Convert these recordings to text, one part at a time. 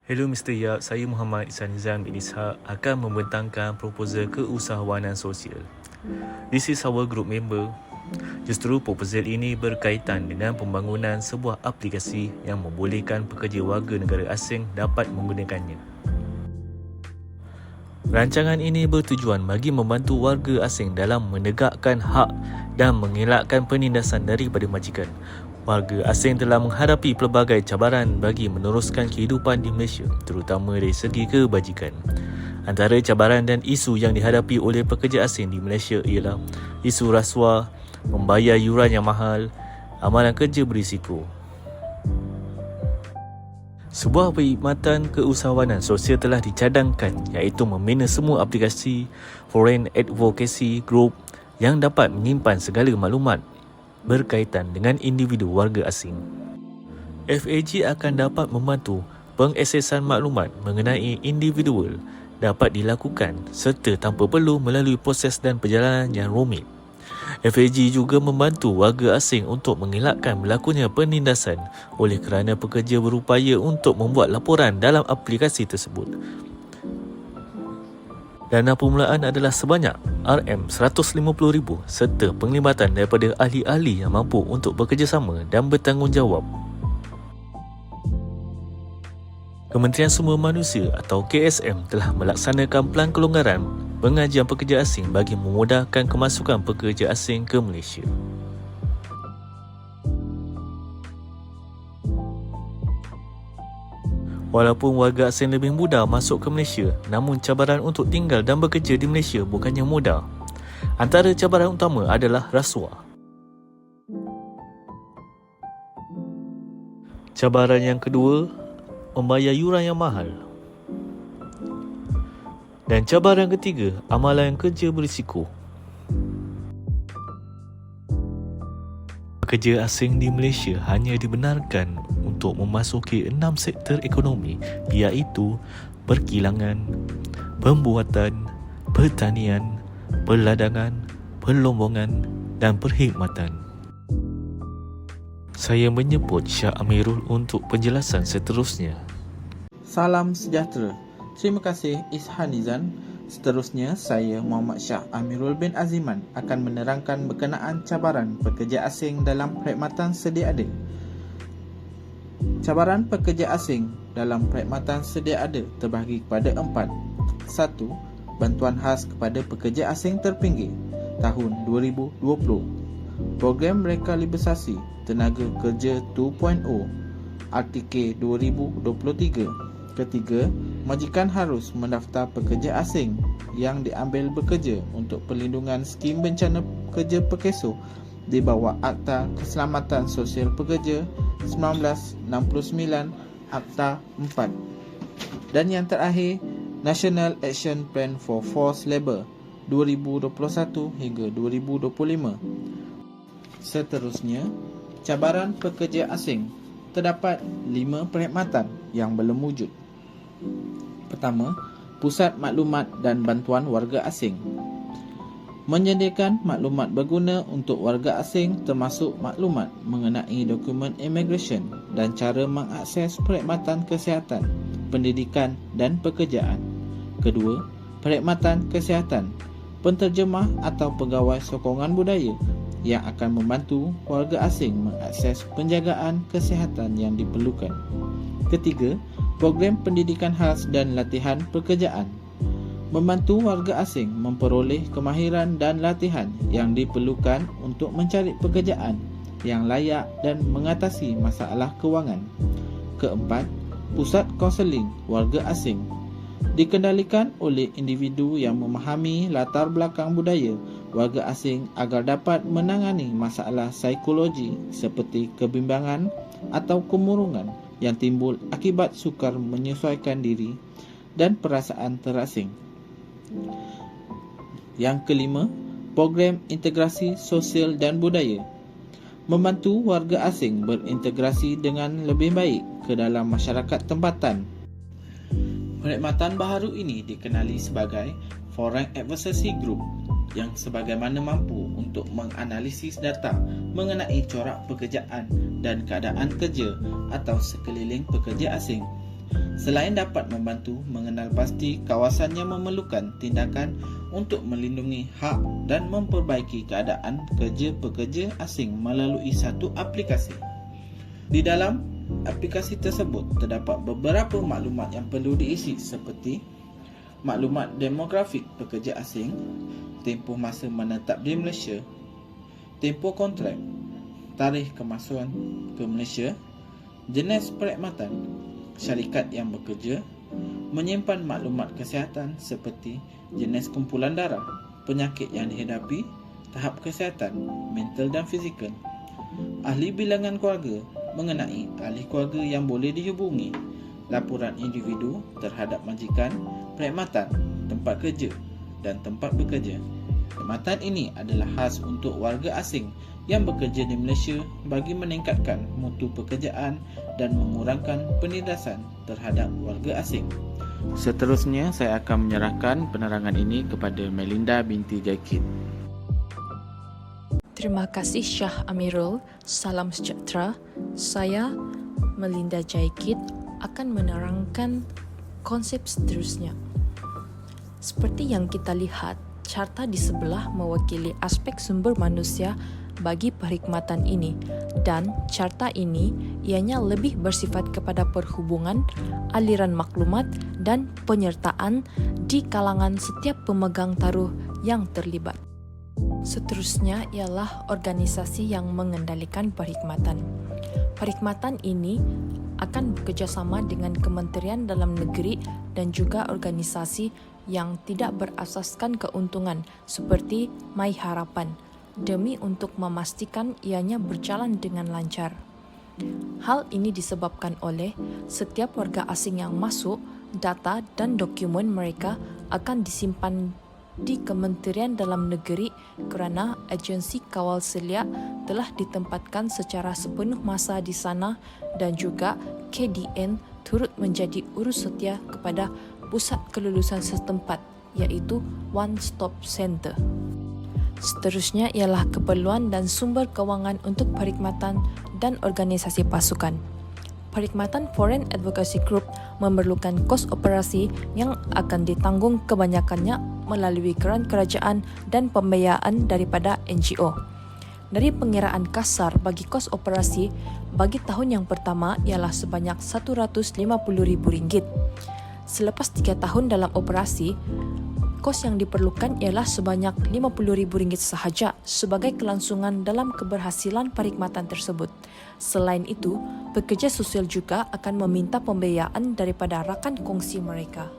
Hello Mr. Yap, saya Muhammad Ihsan Nizam bin Ishaq akan membentangkan proposal keusahawanan sosial. This is our group member. Justru proposal ini berkaitan dengan pembangunan sebuah aplikasi yang membolehkan pekerja warga negara asing dapat menggunakannya. Rancangan ini bertujuan bagi membantu warga asing dalam menegakkan hak dan mengelakkan penindasan daripada majikan. Warga asing telah menghadapi pelbagai cabaran bagi meneruskan kehidupan di Malaysia, terutama dari segi kebajikan. Antara cabaran dan isu yang dihadapi oleh pekerja asing di Malaysia ialah isu rasuah, membayar yuran yang mahal, amalan kerja berisiko. Sebuah perkhidmatan keusahawanan sosial telah dicadangkan, iaitu membina semua aplikasi Foreign Advocacy Group yang dapat menyimpan segala maklumat berkaitan dengan individu warga asing. FAG akan dapat membantu pengaksesan maklumat mengenai individual dapat dilakukan serta tanpa perlu melalui proses dan perjalanan yang rumit. FAG juga membantu warga asing untuk mengelakkan berlakunya penindasan oleh kerana pekerja berupaya untuk membuat laporan dalam aplikasi tersebut. Dana permulaan adalah sebanyak RM150,000 serta penglibatan daripada ahli-ahli yang mampu untuk bekerjasama dan bertanggungjawab. Kementerian Sumber Manusia atau KSM telah melaksanakan pelan kelonggaran pengajian pekerja asing bagi memudahkan kemasukan pekerja asing ke Malaysia. Walaupun warga asing lebih mudah masuk ke Malaysia, namun cabaran untuk tinggal dan bekerja di Malaysia bukannya mudah. Antara cabaran utama adalah rasuah. Cabaran yang kedua, membayar yuran yang mahal. Dan cabaran ketiga, amalan kerja berisiko. Pekerja asing di Malaysia hanya dibenarkan untuk memasuki 6 sektor ekonomi, iaitu perkilangan, pembuatan, pertanian, perladangan, perlombongan dan perkhidmatan. Saya menyebut Syah Amirul untuk penjelasan seterusnya. Salam sejahtera. Terima kasih Ihsan Nizam. Seterusnya, saya Muhammad Syah Amirul bin Aziman akan menerangkan berkenaan cabaran pekerja asing dalam perkhidmatan sedia ada. Cabaran pekerja asing dalam perkhidmatan sedia ada terbahagi kepada 4. 1. Bantuan khas kepada pekerja asing terpinggir tahun 2020. Program Rekalibrasi Tenaga Kerja 2.0 RTK 2023. Ketiga, majikan harus mendaftar pekerja asing yang diambil bekerja untuk perlindungan skim bencana kerja Perkeso di bawah Akta Keselamatan Sosial Pekerja 1969 Akta 4. Dan yang terakhir, National Action Plan for Forced Labour 2021 hingga 2025. Seterusnya, cabaran pekerja asing. Terdapat 5 perkhidmatan yang belum wujud. Pertama, Pusat Maklumat dan Bantuan Warga Asing. Menyediakan maklumat berguna untuk warga asing termasuk maklumat mengenai dokumen immigration dan cara mengakses perkhidmatan kesihatan, pendidikan dan pekerjaan. Kedua, perkhidmatan kesihatan. Penterjemah atau pegawai sokongan budaya yang akan membantu warga asing mengakses penjagaan kesihatan yang diperlukan. Ketiga, program pendidikan khas dan latihan pekerjaan. Membantu warga asing memperoleh kemahiran dan latihan yang diperlukan untuk mencari pekerjaan yang layak dan mengatasi masalah kewangan. Keempat, pusat kaunseling warga asing. Dikendalikan oleh individu yang memahami latar belakang budaya warga asing agar dapat menangani masalah psikologi seperti kebimbangan atau kemurungan yang timbul akibat sukar menyesuaikan diri dan perasaan terasing. Yang kelima, program integrasi sosial dan budaya. Membantu warga asing berintegrasi dengan lebih baik ke dalam masyarakat tempatan. Perkhidmatan baharu ini dikenali sebagai Foreign Advocacy Group yang sebagaimana mampu untuk menganalisis data mengenai corak pekerjaan dan keadaan kerja atau sekeliling pekerja asing selain dapat membantu mengenal pasti kawasan yang memerlukan tindakan untuk melindungi hak dan memperbaiki keadaan kerja-pekerja asing melalui satu aplikasi. Di dalam aplikasi tersebut terdapat beberapa maklumat yang perlu diisi seperti maklumat demografik pekerja asing, tempoh masa menetap di Malaysia, tempoh kontrak, tarikh kemasukan ke Malaysia, jenis perkhidmatan, syarikat yang bekerja, menyimpan maklumat kesihatan seperti jenis kumpulan darah, penyakit yang dihadapi, tahap kesihatan, mental dan fizikal, ahli bilangan keluarga mengenai ahli keluarga yang boleh dihubungi, laporan individu terhadap majikan, perkhidmatan, tempat kerja dan tempat bekerja. Perkhidmatan ini adalah khas untuk warga asing yang bekerja di Malaysia bagi meningkatkan mutu pekerjaan dan mengurangkan penindasan terhadap warga asing. Seterusnya, saya akan menyerahkan penerangan ini kepada Melinda binti Jaikid. Terima kasih Syah Amirul. Salam sejahtera. Saya Melinda Jaikid akan menerangkan konsep seterusnya. Seperti yang kita lihat, carta di sebelah mewakili aspek sumber manusia bagi perkhidmatan ini, dan carta ini ianya lebih bersifat kepada perhubungan, aliran maklumat dan penyertaan di kalangan setiap pemegang taruh yang terlibat. Seterusnya ialah organisasi yang mengendalikan perkhidmatan. Perkhidmatan ini akan bekerjasama dengan Kementerian Dalam Negeri dan juga organisasi yang tidak berasaskan keuntungan seperti MyHarapan demi untuk memastikan ianya berjalan dengan lancar. Hal ini disebabkan oleh setiap warga asing yang masuk, data dan dokumen mereka akan disimpan di Kementerian Dalam Negeri kerana agensi kawal selia telah ditempatkan secara sepenuh masa di sana dan juga KDN turut menjadi urus setia kepada pusat kelulusan setempat iaitu One Stop Center. Seterusnya ialah keperluan dan sumber kewangan untuk perkhidmatan dan organisasi pasukan. Perkhidmatan Foreign Advocacy Group memerlukan kos operasi yang akan ditanggung kebanyakannya melalui keran kerajaan dan pembiayaan daripada NGO. Dari pengiraan kasar bagi kos operasi bagi tahun yang pertama ialah sebanyak RM150,000. Selepas 3 tahun dalam operasi, kos yang diperlukan ialah sebanyak RM50,000 sahaja sebagai kelangsungan dalam keberhasilan perkhidmatan tersebut. Selain itu, pekerja sosial juga akan meminta pembiayaan daripada rakan kongsi mereka.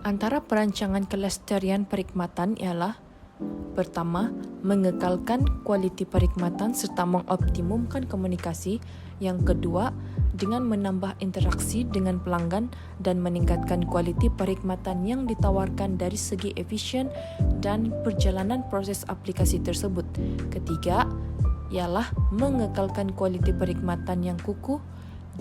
Antara perancangan kelestarian perkhidmatan ialah: pertama, mengekalkan kualiti perkhidmatan serta mengoptimumkan komunikasi. Yang kedua, dengan menambah interaksi dengan pelanggan dan meningkatkan kualiti perkhidmatan yang ditawarkan dari segi efisien dan perjalanan proses aplikasi tersebut. Ketiga, ialah mengekalkan kualiti perkhidmatan yang kukuh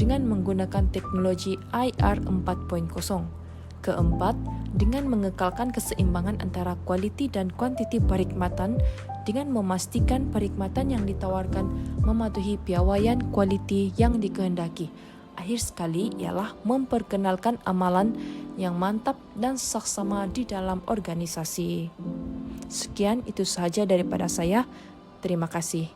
dengan menggunakan teknologi IR 4.0. Keempat, dengan mengekalkan keseimbangan antara kualiti dan kuantiti perkhidmatan dengan memastikan perkhidmatan yang ditawarkan mematuhi piawaian kualiti yang dikehendaki. Akhir sekali ialah memperkenalkan amalan yang mantap dan saksama di dalam organisasi. Sekian, itu sahaja daripada saya. Terima kasih.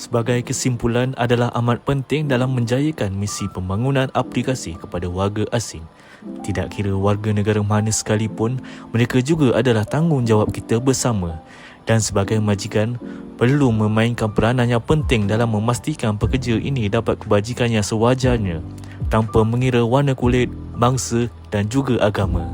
Sebagai kesimpulan adalah amat penting dalam menjayakan misi pembangunan aplikasi kepada warga asing. Tidak kira warga negara mana sekalipun, mereka juga adalah tanggungjawab kita bersama. Dan sebagai majikan, perlu memainkan peranan yang penting dalam memastikan pekerja ini dapat kebajikan yang sewajarnya, tanpa mengira warna kulit, bangsa dan juga agama.